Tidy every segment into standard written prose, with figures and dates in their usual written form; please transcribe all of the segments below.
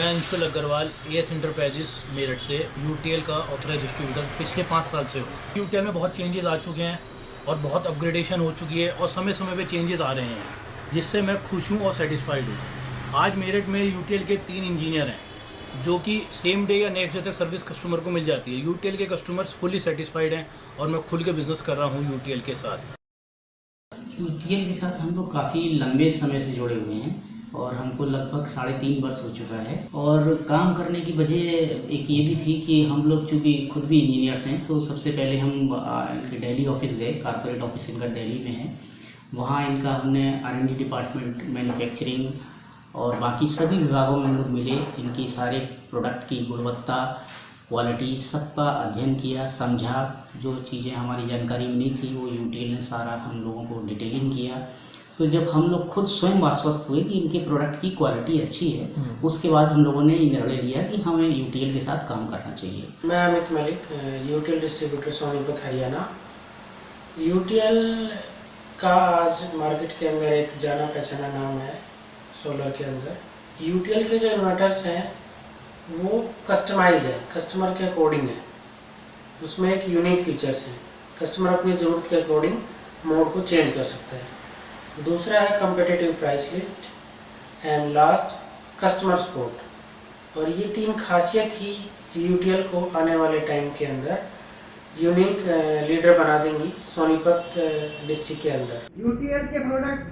मैं Anshul Agarwal as enterprises Meerut से UTL का ऑथराइज डिस्ट्रीब्यूटर पिछले 5 साल से हूँ। यूटीएल में बहुत चेंजेस आ चुके हैं और बहुत अपग्रेडेशन हो चुकी है और समय समय पे चेंजेस आ रहे हैं, जिससे मैं खुश हूँ और सेटिस्फाइड हूँ। आज मेरठ में यूटीएल के 3 इंजीनियर हैं जो कि सेम डे या नेक्स्ट डे तक सर्विस कस्टमर को मिल जाती है। यूटीएल के कस्टमर्स फुली सेटिस्फाइड हैं और मैं खुल के बिज़नेस कर रहा हूँ यूटीएल के साथ। यूटीएल के साथ हम लोग काफ़ी लंबे समय से जुड़े हुए हैं और हमको लगभग 3.5 वर्ष हो चुका है। और काम करने की वजह एक ये भी थी कि हम लोग चूँकि खुद भी इंजीनियर्स हैं, तो सबसे पहले हम इनके दिल्ली ऑफिस गए। कॉर्पोरेट ऑफिस इनका दिल्ली में है। वहाँ इनका हमने R&D डिपार्टमेंट, मैन्युफैक्चरिंग और बाकी सभी विभागों में हम लोग मिले। इनकी सारे प्रोडक्ट की गुणवत्ता, क्वालिटी सबका अध्ययन किया, समझा। जो चीज़ें हमारी जानकारी में नहीं थी वो यूटीएल ने सारा हम लोगों को डिटेलिंग किया। तो जब हम लोग खुद स्वयं आश्वस्त हुए कि इनके प्रोडक्ट की क्वालिटी अच्छी है, उसके बाद हम लोगों ने ये निर्णय लिया कि हमें यूटीएल के साथ काम करना चाहिए। मैं Amit Malik, UTL distributor Sonipat Haryana. UTL का आज मार्केट के अंदर एक जाना पहचाना नाम है सोलर के अंदर। यूटीएल के जो इन्वर्टर्स हैं वो कस्टमाइज है, कस्टमर के अकॉर्डिंग है। उसमें एक यूनिक फीचर्स हैं। कस्टमर अपनी ज़रूरत के अकॉर्डिंग मोड को चेंज कर सकता है। दूसरा है competitive price list and last customer support. और ये 3 खासियत ही यूटीएल को आने वाले टाइम के अंदर यूनिक लीडर बना देंगी सोनीपत डिस्ट्रिक्ट के अंदर। यूटीएल के प्रोडक्ट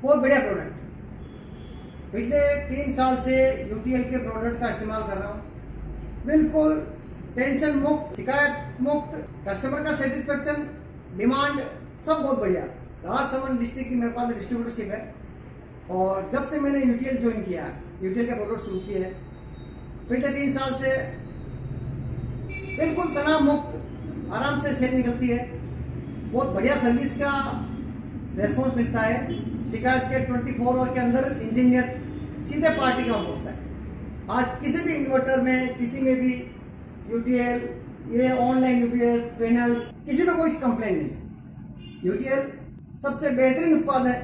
बहुत बढ़िया प्रोडक्ट। पिछले 3 साल से यूटीएल के प्रोडक्ट का इस्तेमाल कर रहा हूँ। बिल्कुल टेंशन मुक्त, शिकायत मुक्त, कस्टमर का सेटिस्फेक्शन, डिमांड सब बहुत बढ़िया। राजसमंद डिस्ट्रिक्ट की मेरे पास डिस्ट्रीब्यूटरशिप है और जब से मैंने यूटीएल ज्वाइन किया, यूटीएल के प्रोडक्ट शुरू किए हैं, पिछले 3 साल से बिल्कुल तनाव मुक्त, आराम से सेल निकलती है। बहुत बढ़िया सर्विस का रेस्पॉन्स मिलता है। शिकायत के 24 आवर के अंदर इंजीनियर सीधे पार्टी का पहुंचता है। आज किसी भी इन्वर्टर में, किसी में भी यूटीएल, ये ऑनलाइन यूपीएस पैनल्स, किसी में कोई कंप्लेंट नहीं। यूटीएल सबसे बेहतरीन उत्पाद है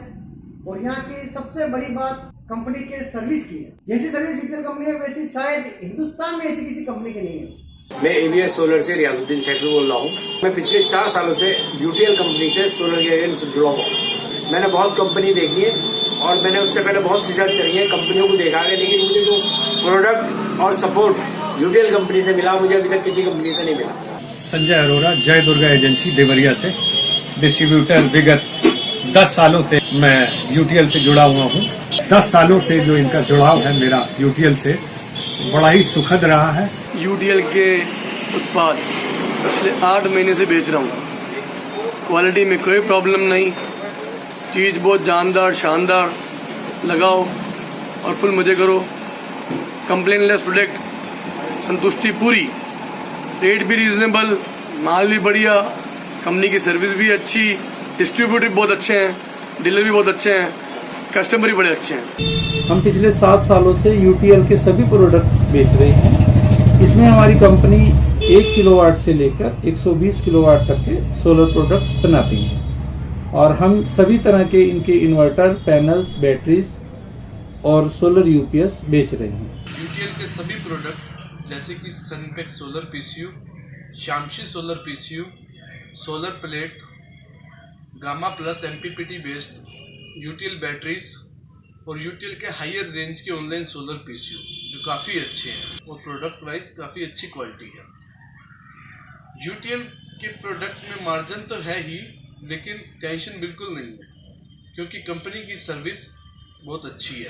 और यहाँ की सबसे बड़ी बात कंपनी के सर्विस की है। जैसी सर्विस यूटीएल कंपनी है वैसी शायद हिंदुस्तान में ऐसी किसी कंपनी की नहीं है। मैं एवीएस सोलर से रियाजुद्दीन शेखर बोल रहा हूँ। मैं पिछले 4 सालों से यूटीएल कंपनी से सोलर के एरिया से जुड़ा हुआ हूँ। मैंने बहुत कंपनी देखी है और मैंने उससे पहले बहुत रिसर्च करी है, कंपनियों को देखा है, लेकिन मुझे जो प्रोडक्ट और सपोर्ट यूटीएल कंपनी से मिला, मुझे अभी तक किसी कंपनी से नहीं मिला। संजय अरोरा, जय दुर्गा एजेंसी देवरिया से डिस्ट्रीब्यूटर। विगत 10 सालों से मैं यूटीएल से जुड़ा हुआ हूँ। 10 सालों से जो इनका जुड़ाव है मेरा यूटीएल से, बड़ा ही सुखद रहा है। यूटीएल के उत्पाद पिछले 8 महीने से बेच रहा हूँ। क्वालिटी में कोई प्रॉब्लम नहीं, चीज़ बहुत जानदार शानदार। लगाओ और फुल मजे करो। कंप्लेन लेस प्रोडक्ट, संतुष्टि पूरी, रेट भी रीजनेबल, माल भी बढ़िया, कंपनी की सर्विस भी अच्छी, डिस्ट्रीब्यूटर बहुत अच्छे हैं, डीलर भी बहुत अच्छे हैं, कस्टमर भी बड़े अच्छे हैं। हम पिछले 7 सालों से यूटीएल के सभी प्रोडक्ट्स बेच रहे हैं। इसमें हमारी कंपनी 1 किलोवाट से लेकर 120 किलोवाट तक के सोलर प्रोडक्ट्स बनाती है और हम सभी तरह के इनके इन्वर्टर, पैनल्स, बैटरीज और सोलर यूपीएस बेच रहे हैं। यूटीएल के सभी प्रोडक्ट जैसे कि सनपेक सोलर पीसीयू, शामशी solar PCU, solar plate, gamma plus MPPT based UTL batteries और यूटीएल के हायर रेंज के ऑनलाइन सोलर पीसीयू जो काफ़ी अच्छे हैं और प्रोडक्ट वाइज काफ़ी अच्छी क्वालिटी है। यूटीएल के प्रोडक्ट में मार्जिन तो है ही, लेकिन टेंशन बिल्कुल नहीं है क्योंकि कंपनी की सर्विस बहुत अच्छी है।